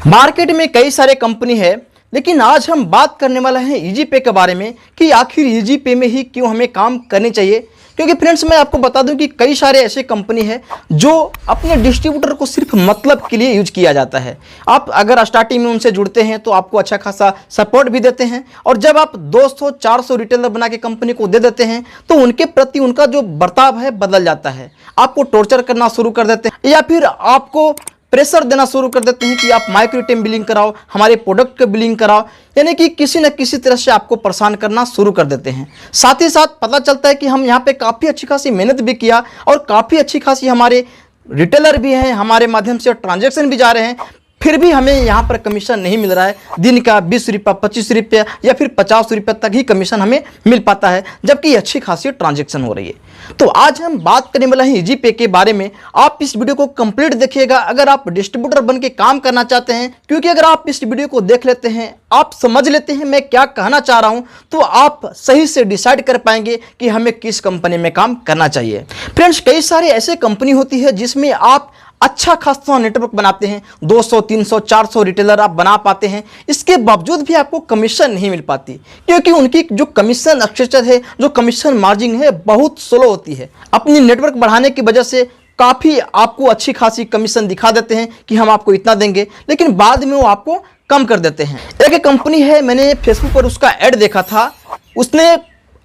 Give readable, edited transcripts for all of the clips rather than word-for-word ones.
Market में कई सारे कंपनी है, लेकिन आज हम बात करने वाला है इजी पे के बारे में कि आखिर इजी पे में ही क्यों हमें काम करने चाहिए। क्योंकि फ्रेंड्स मैं आपको बता दूं कि कई सारे ऐसे कंपनी है जो अपने डिस्ट्रीब्यूटर को सिर्फ मतलब के लिए यूज किया जाता है। आप अगर स्टार्टिंग में उनसे जुड़ते हैं तो आपको अच्छा खासा सपोर्ट भी देते हैं, और जब आप 200-400 रिटेलर बना के कंपनी को दे देते हैं तो उनके प्रति उनका जो बर्ताव है बदल जाता है। आपको टॉर्चर करना शुरू कर देते हैं या फिर आपको प्रेशर देना शुरू कर देते हैं कि आप माइक्रो आइटम बिलिंग कराओ, हमारे प्रोडक्ट का बिलिंग कराओ, यानी कि किसी न किसी तरह से आपको परेशान करना शुरू कर देते हैं। साथ ही साथ पता चलता है कि हम यहाँ पे काफ़ी अच्छी खासी मेहनत भी किया और काफ़ी अच्छी खासी हमारे रिटेलर भी हैं, हमारे माध्यम से ट्रांजैक्शन भी जा रहे हैं, फिर भी हमें यहाँ पर कमीशन नहीं मिल रहा है। दिन का 20 रुपया, 25 रुपया या फिर 50 रुपये तक ही कमीशन हमें मिल पाता है, जबकि अच्छी खासी ट्रांजैक्शन हो रही है। तो आज हम बात करने वाले हैं इजी पे के बारे में। आप इस वीडियो को कंप्लीट देखिएगा अगर आप डिस्ट्रीब्यूटर बन के काम करना चाहते हैं, क्योंकि अगर आप इस वीडियो को देख लेते हैं, आप समझ लेते हैं मैं क्या कहना चाह रहा हूं, तो आप सही से डिसाइड कर पाएंगे कि हमें किस कंपनी में काम करना चाहिए। फ्रेंड्स, कई सारे ऐसे कंपनी होती है जिसमें आप अच्छा खासा नेटवर्क बनाते हैं, 200, 300, 400 रिटेलर आप बना पाते हैं, इसके बावजूद भी आपको कमीशन नहीं मिल पाती, क्योंकि उनकी जो कमीशन स्ट्रक्चर है, जो कमीशन मार्जिन है, बहुत स्लो होती है। अपनी नेटवर्क बढ़ाने की वजह से काफ़ी आपको अच्छी खासी कमीशन दिखा देते हैं कि हम आपको इतना देंगे, लेकिन बाद में वो आपको कम कर देते हैं। एक कंपनी है, मैंने फेसबुक पर उसका ऐड देखा था, उसने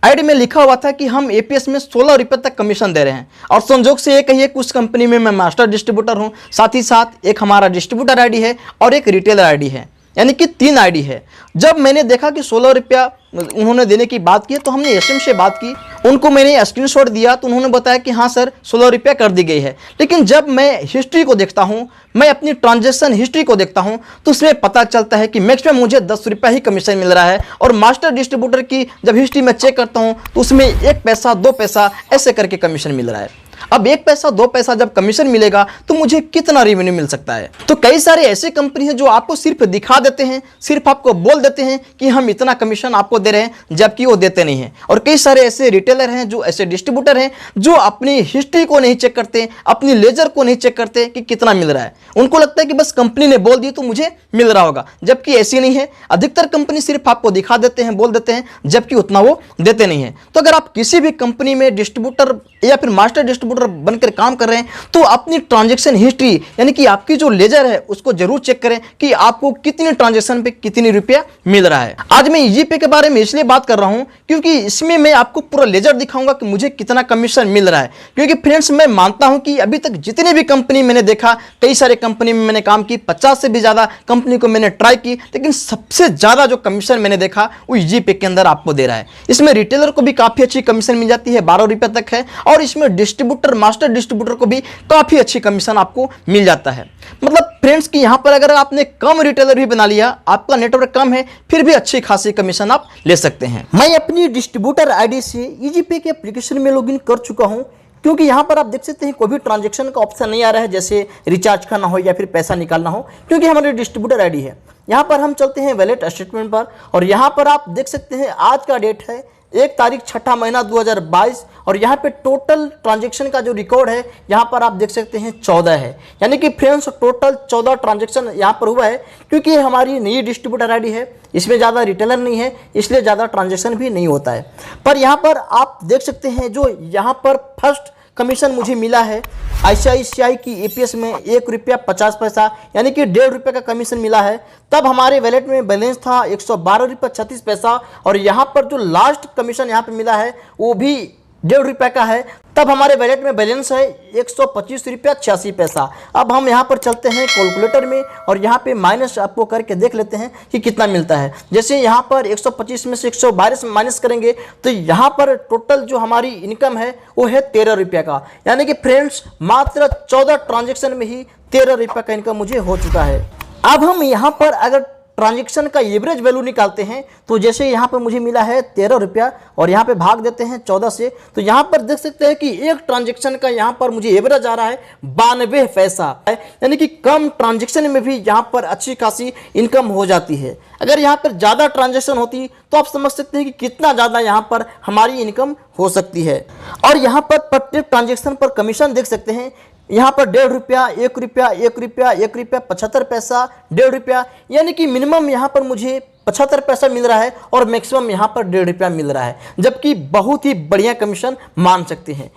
ऐड में लिखा हुआ था कि हम एपीएस में 16 रुपये तक कमीशन दे रहे हैं, और संजोग से एक ही है उस कंपनी में मैं मास्टर डिस्ट्रीब्यूटर हूं, साथ ही साथ एक हमारा डिस्ट्रीब्यूटर आईडी है और एक रिटेलर आईडी है, यानी कि 3 आईडी है। जब मैंने देखा कि 16 रुपया उन्होंने देने की बात की तो हमने एसएम से बात की, उनको मैंने स्क्रीनशॉट दिया तो उन्होंने बताया कि हाँ सर 16 रुपया कर दी गई है। लेकिन जब मैं हिस्ट्री को देखता हूँ, मैं अपनी ट्रांजैक्शन हिस्ट्री को देखता हूँ, तो उसमें पता चलता है कि मैक्सिमम मुझे 10 रुपया ही कमीशन मिल रहा है, और मास्टर डिस्ट्रीब्यूटर की जब हिस्ट्री में चेक करता हूँ तो उसमें 1 पैसा 2 पैसा ऐसे करके कमीशन मिल रहा है। अब 1 पैसा 2 पैसा जब कमीशन मिलेगा तो मुझे कितना रेवेन्यू मिल सकता है। तो कई सारे ऐसे कंपनी हैं जो आपको सिर्फ दिखा देते हैं, सिर्फ आपको बोल देते हैं कि हम इतना कमीशन आपको दे रहे हैं, जबकि वो देते नहीं हैं। और कई सारे ऐसे रिटेलर हैं, जो ऐसे डिस्ट्रीब्यूटर हैं जो अपनी हिस्ट्री को नहीं चेक करते, अपनी लेजर को नहीं चेक करते कि कितना मिल रहा है। उनको लगता है कि बस कंपनी ने बोल दी तो मुझे मिल रहा होगा, जबकि ऐसी नहीं है। अधिकतर कंपनी सिर्फ आपको दिखा देते हैं, बोल देते हैं, जबकि उतना वो देते नहीं है। तो अगर आप किसी भी कंपनी में डिस्ट्रीब्यूटर या फिर मास्टर डिस्ट्रीब्यूटर बनकर काम कर रहे हैं तो अपनी ट्रांजैक्शन हिस्ट्री, यानी कि आपकी जो लेजर है, उसको जरूर चेक करें कि आपको कितनी ट्रांजैक्शन पे कितनी रुपया मिल रहा है। आज मैं इजी पे के बारे में इसलिए बात कर रहा हूं क्योंकि इसमें मैं आपको पूरा लेजर दिखाऊंगा कि मुझे कितना कमीशन मिल रहा है। क्योंकि फ्रेंड्स, मैं मानता हूं कि अभी तक जितनी भी कंपनी मैंने देखा, कई सारे कंपनी में मैंने काम की, 50 से भी ज्यादा कंपनी को मैंने ट्राई की, लेकिन सबसे ज्यादा जो कमीशन मैंने देखा वो इजी पे के अंदर आपको दे रहा है। इसमें रिटेलर को भी काफी अच्छी कमीशन मिल जाती है, 12 रुपये तक है, और इसमें डिस्ट्रीब्यूटर, मास्टर डिस्ट्रीब्यूटर को भी काफी अच्छी कमीशन आपको मिल जाता है। मतलब फ्रेंड्स कि यहां पर अगर आपने कम रिटेलर भी बना लिया, आपका नेटवर्क कम है, फिर भी अच्छी खासी कमीशन आप ले सकते हैं। मैं अपनी डिस्ट्रीब्यूटर आईडी से इजी पे के एप्लीकेशन में लॉगिन कर चुका हूं, क्योंकि यहां पर आप देख सकते हैं कोई भी ट्रांजैक्शन का ऑप्शन नहीं आ रहा है, जैसे रिचार्ज करना हो या फिर पैसा निकालना हो, क्योंकि हमारी डिस्ट्रीब्यूटर आईडी है। यहां पर हम चलते हैं वैलेट स्टेटमेंट पर, और यहां पर आप देख सकते हैं आज का डेट है 1 तारीख 6 महीना 2022, और यहाँ पे टोटल ट्रांजैक्शन का जो रिकॉर्ड है यहाँ पर आप देख सकते हैं 14 है। यानी कि फ्रेंड्स टोटल 14 ट्रांजैक्शन यहाँ पर हुआ है, क्योंकि हमारी नई डिस्ट्रीब्यूटर आईडी है, इसमें ज़्यादा रिटेलर नहीं है, इसलिए ज़्यादा ट्रांजैक्शन भी नहीं होता है। पर यहाँ पर आप देख सकते हैं जो यहाँ पर फर्स्ट कमीशन मुझे मिला है आईसीआईसीआई की एपीएस में 1 रुपया 50 पैसा, यानी कि 1.5 रुपये का कमीशन मिला है। तब हमारे वैलेट में बैलेंस था 112 रुपये 36 पैसा, और यहाँ पर जो लास्ट कमीशन यहाँ पे मिला है वो भी 1.5 रुपये का है। तब हमारे वैलेट में बैलेंस है 125 रुपया 86 पैसा। अब हम यहाँ पर चलते हैं कैलकुलेटर में, और यहाँ पे माइनस आपको करके देख लेते हैं कि कितना मिलता है। जैसे यहाँ पर 125 में से 122 माइनस करेंगे तो यहाँ पर टोटल जो हमारी इनकम है वो है 13 रुपये का। यानी कि फ्रेंड्स मात्र 14 ट्रांजेक्शन में ही 13 रुपये का इनकम मुझे हो चुका है। अब हम यहाँ पर अगर ट्रांजैक्शन का एवरेज वैल्यू निकालते हैं तो जैसे यहाँ पर मुझे मिला है 13 रुपया, और यहाँ पे भाग देते हैं 14 से, तो यहाँ पर देख सकते हैं कि एक ट्रांजैक्शन का यहाँ पर मुझे एवरेज आ रहा है 92 पैसा, यानी कि कम ट्रांजैक्शन में भी यहाँ पर अच्छी खासी इनकम हो जाती है। अगर यहाँ पर ज़्यादा ट्रांजैक्शन होती तो आप समझ सकते हैं कि कितना ज़्यादा यहाँ पर हमारी इनकम हो सकती है। और यहाँ पर प्रत्येक ट्रांजैक्शन पर कमीशन देख सकते हैं यहाँ पर 1.5 रुपया, 1 रुपया, 1 रुपया, 1 रुपया 75 पैसा, 1.5 रुपया, यानी कि मिनिमम यहाँ पर मुझे 75 पैसा मिल रहा है और मैक्सिमम यहाँ पर 1.5 रुपया मिल रहा है, जबकि बहुत ही बढ़िया कमीशन मान सकते हैं।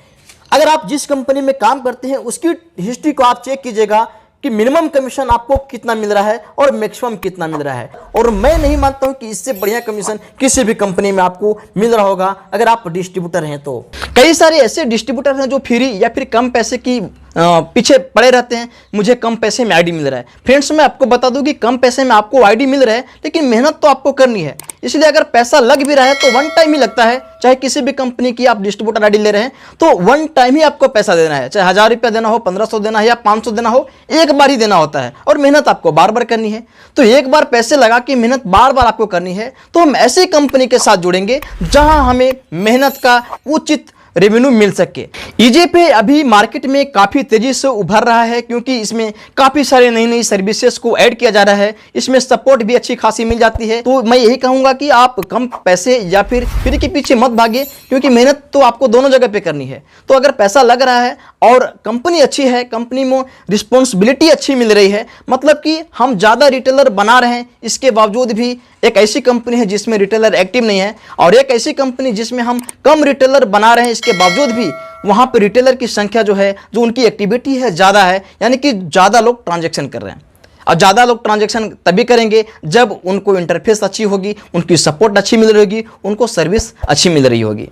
अगर आप जिस कंपनी में काम करते हैं उसकी हिस्ट्री को आप चेक कीजिएगा कि मिनिमम कमीशन आपको कितना मिल रहा है और मैक्सिमम कितना मिल रहा है, और मैं नहीं मानता हूं कि इससे बढ़िया कमीशन किसी भी कंपनी में आपको मिल रहा होगा अगर आप डिस्ट्रीब्यूटर हैं तो। कई सारे ऐसे डिस्ट्रीब्यूटर हैं जो फ्री या फिर कम पैसे की पीछे पड़े रहते हैं, मुझे कम पैसे में आईडी मिल रहा है। फ्रेंड्स, मैं आपको बता दूं कि कम पैसे में आपको आईडी मिल रहा है, लेकिन मेहनत तो आपको करनी है। इसलिए अगर पैसा लग भी रहा है तो वन टाइम ही लगता है। चाहे किसी भी कंपनी की आप डिस्ट्रीब्यूटर आईडी ले रहे हैं तो वन टाइम ही आपको पैसा देना है, चाहे 1000 रुपया देना हो, 1500 देना है या 500 देना हो, एक बार ही देना होता है, और मेहनत आपको बार बार करनी है। तो एक बार पैसे लगा के मेहनत बार बार आपको करनी है, तो हम ऐसी कंपनी के साथ जुड़ेंगे जहां हमें मेहनत का उचित रेवेन्यू मिल सके। ईजी पे अभी मार्केट में काफ़ी तेजी से उभर रहा है, क्योंकि इसमें काफ़ी सारे नई नई सर्विसेज को ऐड किया जा रहा है। इसमें सपोर्ट भी अच्छी खासी मिल जाती है। तो मैं यही कहूँगा कि आप कम पैसे या फिर फ्री के पीछे मत भागिए, क्योंकि मेहनत तो आपको दोनों जगह पे करनी है। तो अगर पैसा लग रहा है और कंपनी अच्छी है, कंपनी में रिस्पॉन्सिबिलिटी अच्छी मिल रही है, मतलब कि हम ज़्यादा रिटेलर बना रहे हैं, इसके बावजूद भी एक ऐसी कंपनी है जिसमें रिटेलर एक्टिव नहीं है, और एक ऐसी कंपनी जिसमें हम कम रिटेलर बना रहे हैं, इसके बावजूद भी वहाँ पर रिटेलर की संख्या जो है, जो उनकी एक्टिविटी है ज़्यादा है, यानी कि ज़्यादा लोग ट्रांजैक्शन कर रहे हैं। और ज़्यादा लोग ट्रांजैक्शन तभी करेंगे जब उनको इंटरफेस अच्छी होगी, उनकी सपोर्ट अच्छी मिल रही होगी, उनको सर्विस अच्छी मिल रही होगी।